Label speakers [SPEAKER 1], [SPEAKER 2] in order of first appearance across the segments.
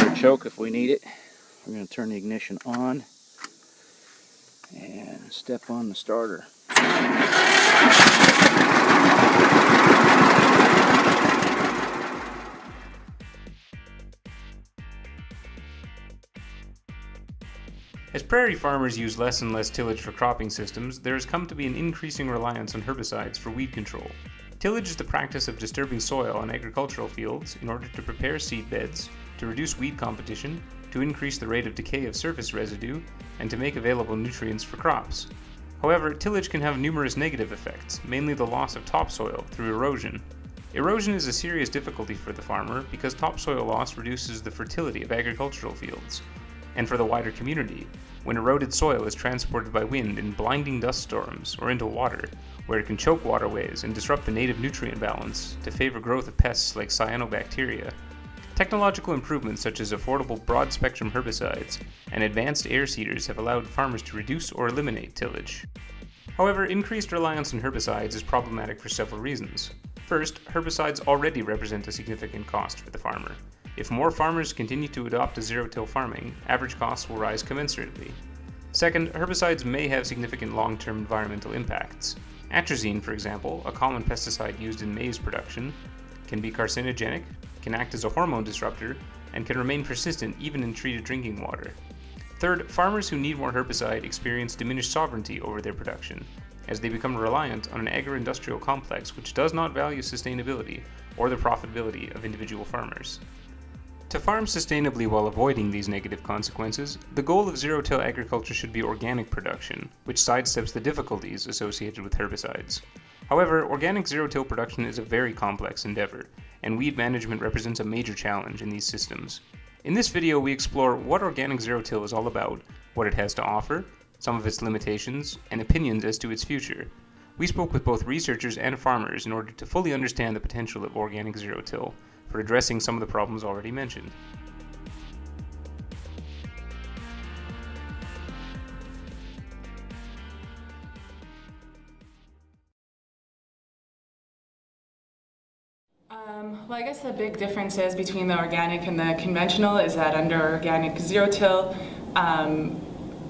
[SPEAKER 1] starter choke if we need it. We're going to turn the ignition on and step on the starter.
[SPEAKER 2] As prairie farmers use less and less tillage for cropping systems, there has come to be an increasing reliance on herbicides for weed control. Tillage is the practice of disturbing soil on agricultural fields in order to prepare seed beds, to reduce weed competition, to increase the rate of decay of surface residue, and to make available nutrients for crops. However, tillage can have numerous negative effects, mainly the loss of topsoil through erosion. Erosion is a serious difficulty for the farmer because topsoil loss reduces the fertility of agricultural fields. And for the wider community, when eroded soil is transported by wind in blinding dust storms or into water, where it can choke waterways and disrupt the native nutrient balance to favor growth of pests like cyanobacteria. Technological improvements such as affordable broad-spectrum herbicides and advanced air seeders have allowed farmers to reduce or eliminate tillage. However, increased reliance on herbicides is problematic for several reasons. First, herbicides already represent a significant cost for the farmer. If more farmers continue to adopt zero-till farming, average costs will rise commensurately. Second, herbicides may have significant long-term environmental impacts. Atrazine, for example, a common pesticide used in maize production, can be carcinogenic, can act as a hormone disruptor, and can remain persistent even in treated drinking water. Third, farmers who need more herbicide experience diminished sovereignty over their production, as they become reliant on an agro-industrial complex which does not value sustainability or the profitability of individual farmers. To farm sustainably while avoiding these negative consequences, the goal of zero-till agriculture should be organic production, which sidesteps the difficulties associated with herbicides. However, organic zero-till production is a very complex endeavor, and weed management represents a major challenge in these systems. In this video, we explore what organic zero-till is all about, what it has to offer, some of its limitations, and opinions as to its future. We spoke with both researchers and farmers in order to fully understand the potential of organic zero-till for addressing some of the problems already mentioned.
[SPEAKER 3] Well, I guess the big difference is between the organic and the conventional is that under organic zero-till,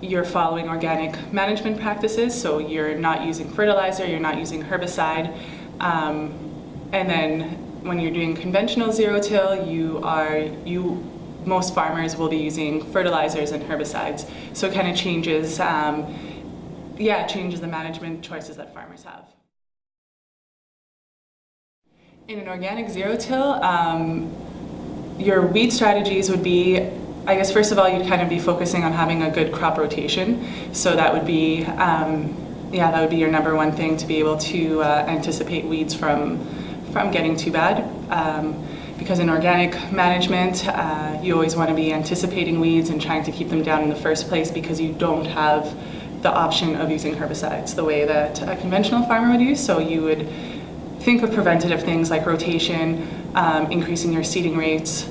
[SPEAKER 3] you're following organic management practices, so you're not using fertilizer, you're not using herbicide, and then when you're doing conventional zero-till, most farmers will be using fertilizers and herbicides. So it kind of changes, it changes the management choices that farmers have. In an organic zero-till, your weed strategies would be, I guess first of all, you'd kind of be focusing on having a good crop rotation. So that would be, that would be your number one thing to be able to anticipate weeds from getting too bad. Because in organic management, you always want to be anticipating weeds and trying to keep them down in the first place because you don't have the option of using herbicides the way that a conventional farmer would use. So you would think of preventative things like rotation, increasing your seeding rates,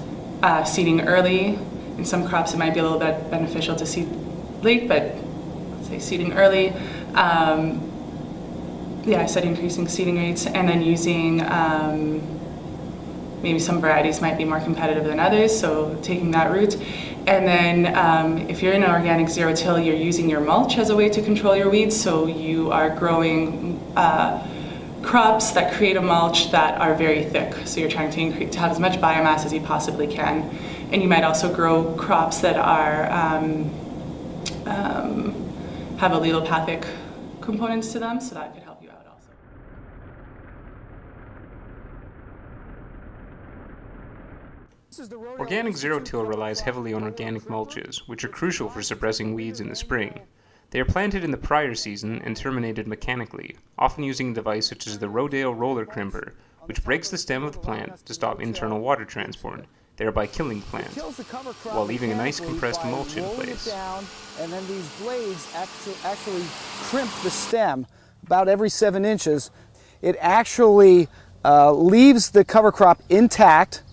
[SPEAKER 3] seeding early. In some crops it might be a little bit beneficial to seed late, but let's say seeding early. I said increasing seeding rates, and then using maybe some varieties might be more competitive than others, so taking that route. And then if you're in an organic zero-till, you're using your mulch as a way to control your weeds, so you are growing crops that create a mulch that are very thick. So you're trying to have as much biomass as you possibly can. And you might also grow crops that are have allelopathic components to them, so that could help you out also.
[SPEAKER 2] Organic zero-till relies heavily on organic mulches, which are crucial for suppressing weeds in the spring. They are planted in the prior season and terminated mechanically, often using a device such as the Rodale roller crimper, which breaks the stem of the plant to stop internal water transport, thereby killing the plant, while leaving a nice compressed mulch in place.
[SPEAKER 4] And then these blades actually crimp the stem about every 7 inches. It actually leaves the cover crop intact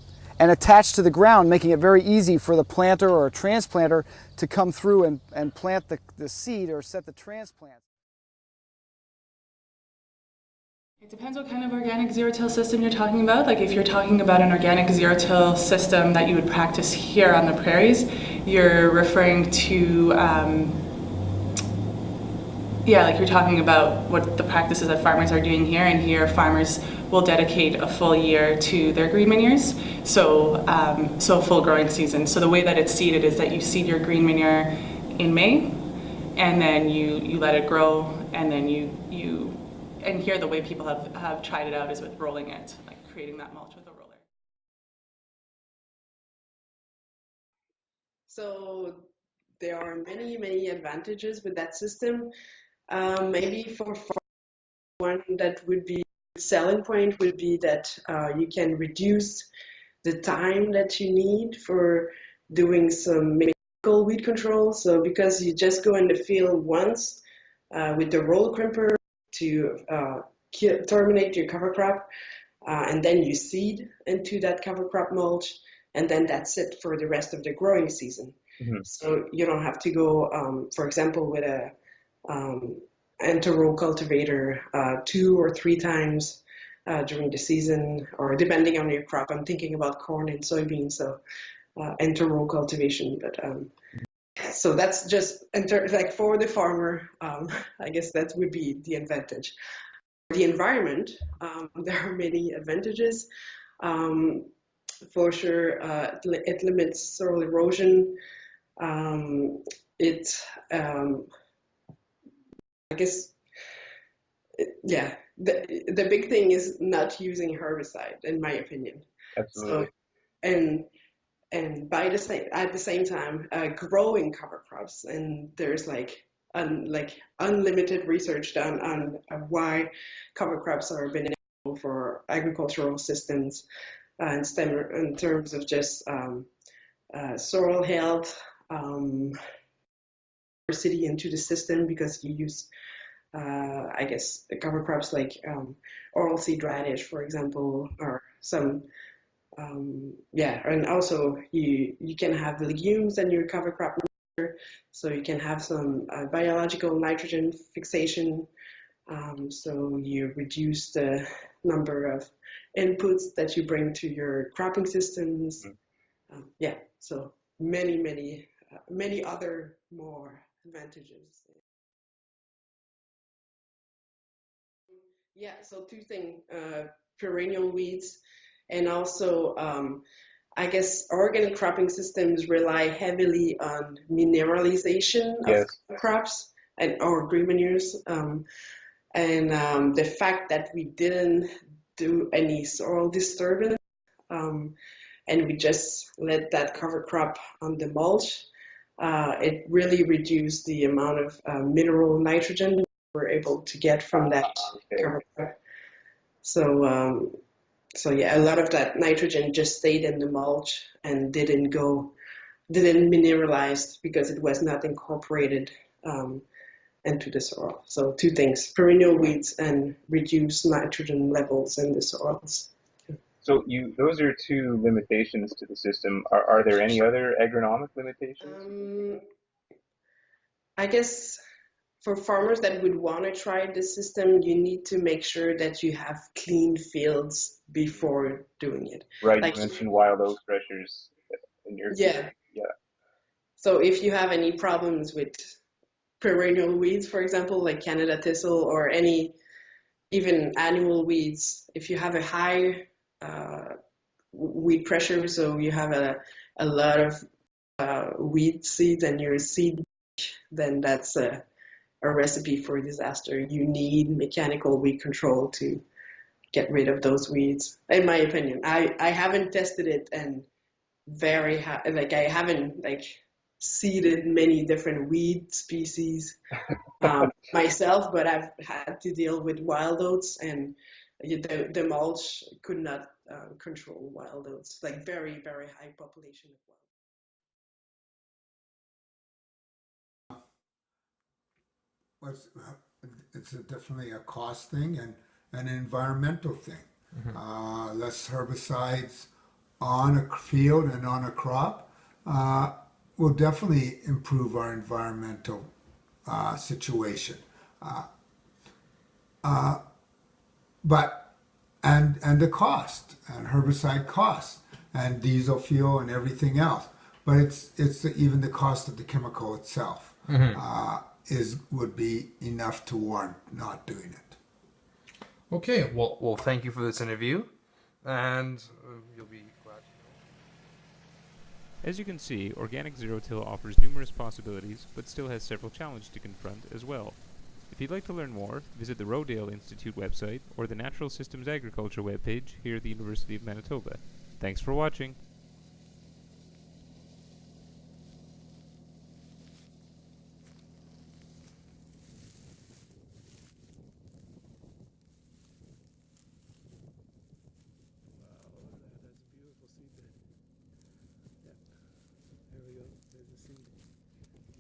[SPEAKER 4] and attached to the ground, making it very easy for the planter or a transplanter to come through and plant the seed or set the transplant.
[SPEAKER 3] It depends what kind of organic zero-till system you're talking about. Like if you're talking about an organic zero-till system that you would practice here on the prairies, you're referring to, like you're talking about what the practices that farmers are doing here, and here farmers will dedicate a full year to their green manures, so full growing season. So the way that it's seeded is that you seed your green manure in May, and then you let it grow, and then and here the way people have tried it out is with rolling it, like creating that mulch with a roller.
[SPEAKER 5] So there are many advantages with that system. Maybe for one that would be selling point would be that you can reduce the time that you need for doing some mechanical weed control. So because you just go in the field once with the roll crimper to terminate your cover crop, and then you seed into that cover crop mulch, and then that's it for the rest of the growing season. Mm-hmm. So you don't have to go, for example, with a anti-row cultivator 2 or 3 times during the season, or depending on your crop. I'm thinking about corn and soybeans, so anti-row cultivation. But so that's just like for the farmer. I guess that would be the advantage. For the environment, there are many advantages. For sure, it limits soil erosion. I guess, the big thing is not using herbicide, in my opinion. Absolutely. So, and at the same time, growing cover crops, and there's like unlimited research done on why cover crops are beneficial for agricultural systems, in terms of just soil health, diversity into the system, because you use I guess cover crops like oilseed radish, for example, or some and also you can have legumes in your cover crop, so you can have some biological nitrogen fixation, so you reduce the number of inputs that you bring to your cropping systems. So many other more advantages. Yeah, so 2 things, perennial weeds, and also I guess organic cropping systems rely heavily on mineralization of crops or green manures, and the fact that we didn't do any soil disturbance, and we just let that cover crop on the mulch, it really reduced the amount of mineral nitrogen we're able to get from that cover crop. So a lot of that nitrogen just stayed in the mulch and didn't mineralize because it was not incorporated into the soil. So 2 things: perennial weeds and reduced nitrogen levels in the soils.
[SPEAKER 2] So those are 2 limitations to the system. Are there any other agronomic limitations?
[SPEAKER 5] I guess for farmers that would want to try this system, you need to make sure that you have clean fields before doing it.
[SPEAKER 2] Right, like, you mentioned wild oat pressures in your
[SPEAKER 5] field. So if you have any problems with perennial weeds, for example, like Canada thistle or any even annual weeds, if you have a high weed pressure, so you have a lot of weed seeds in your seed, then that's a recipe for disaster. You need mechanical weed control to get rid of those weeds, in my opinion. I haven't tested it, and I haven't seeded many different weed species myself, but I've had to deal with wild oats, and the mulch could not control wild oats, like very, very high population of wild.
[SPEAKER 6] It's definitely a cost thing and an environmental thing. Mm-hmm. Less herbicides on a field and on a crop will definitely improve our environmental but and the cost and herbicide cost and diesel fuel and everything else. But it's even the cost of the chemical itself would be enough to warrant not doing it.
[SPEAKER 7] Okay, well, thank you for this interview, and you'll be glad to know.
[SPEAKER 2] As you can see, organic zero-till offers numerous possibilities, but still has several challenges to confront as well. If you'd like to learn more, visit the Rodale Institute website or the Natural Systems Agriculture webpage here at the University of Manitoba. Thanks for watching.